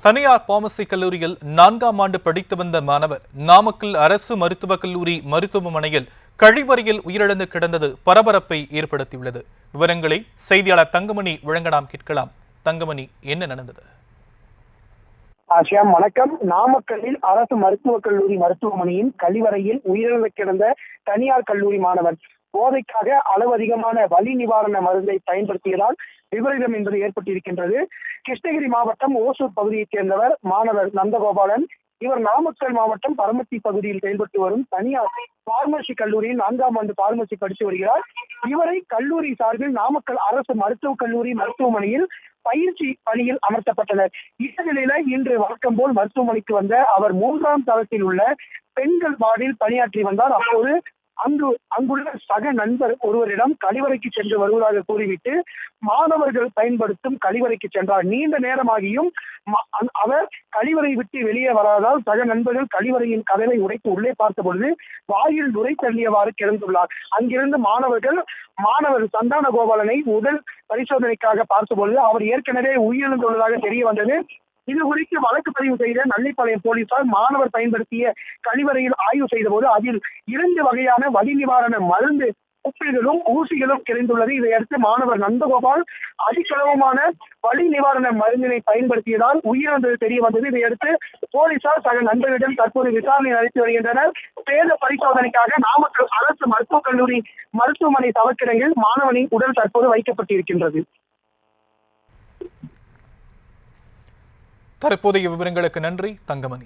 தனியார் பார்மசி கல்லூரியில் 4ஆம் ஆண்டு படித்து வந்த மாணவர் நாமக்கல் அரசு மருத்துவக் கல்லூரி மருத்துவமனையில் கழிவறையில் உயிரிழந்து கிடந்தது பரபரப்பை ஏற்படுத்தியுள்ளது. விவரங்களை செய்தியாளர் தங்கமணி வழங்க நாம் கேட்கலாம். தங்கமணி, என்ன நடந்தது? வணக்கம். நாமக்கல்லில் அரசு மருத்துவக் கல்லூரி மருத்துவமனையின் கழிவறையில் உயிரிழந்து கிடந்த தனியார் கல்லூரி மாணவர் போதைக்காக அளவு அதிகமான வலி நிவாரண மருந்தை பயன்படுத்தியதால் விபரீதம் என்பது ஏற்பட்டிருக்கின்றது. கிருஷ்ணகிரி மாவட்டம் ஓசூர் பகுதியைச் சேர்ந்தவர் மாணவர் நந்தகோபாலன். இவர் நாமக்கல் மாவட்டம் பரமத்தி பகுதியில் செயல்பட்டு வரும் தனியார் பார்மசி கல்லூரியில் 4ஆம் ஆண்டு பார்மசி படித்து வருகிறார். இவரை கல்லூரி சார்பில் நாமக்கல் அரசு மருத்துவக் கல்லூரி மருத்துவமனையில் பயிற்சி பணியில் அமர்த்தப்பட்டனர். இந்நிலையில இன்று வழக்கம் போல் மருத்துவமனைக்கு வந்த அவர் 3ஆம் தளத்தில் உள்ள பெண்கள் வார்டில் பணியாற்றி வந்தார். அப்போது அங்குள்ள சக நண்பர் ஒருவரிடம் கழிவறைக்கு சென்று வருவதாக கூறிவிட்டு மாணவர்கள் பயன்படுத்தும் கழிவறைக்கு சென்றார். நீண்ட நேரமாகியும் அவர் கழிவறை விட்டு வெளியே வராதால் சக நண்பர்கள் கழிவறையின் கதவை உடைத்து உள்ளே பார்த்த பொழுது வாயில் நுரை தள்ளியவாறு கிடந்துள்ளார். அங்கிருந்து மாணவர் சந்தான கோபாலனை உடல் பரிசோதனைக்காக பார்த்தபொழுது அவர் ஏற்கனவே உயிரிழந்துள்ளதாக தெரிய வந்தது. இது குறித்து வழக்கு பதிவு செய்த நள்ளிப்பாளையம் போலீசார் மாணவர் பயன்படுத்திய கழிவறையில் ஆய்வு செய்த போது அதில் 2 வகையான வலி நிவாரண மருந்து குப்பிகளும் ஊசிகளும் கிடைத்துள்ளது. இதையடுத்து மாணவர் நந்தகோபால் அதிகளவுமான வலி நிவாரண மருந்தினை பயன்படுத்தியதால் உயிரிழந்தது தெரிய வந்தது. இதையடுத்து போலீசார் சக நண்பர்களிடம் தற்போது விசாரணை நடத்தி வருகின்றனர். பிரேத பரிசோதனைக்காக நாமக்கல் அரசு மருத்துவக் கல்லூரி மருத்துவமனை சவக்கிடங்கில் மாணவனின் உடல் தற்போது வைக்கப்பட்டிருக்கின்றது. தற்போதைய விவரங்களுக்கு நன்றி தங்கமணி.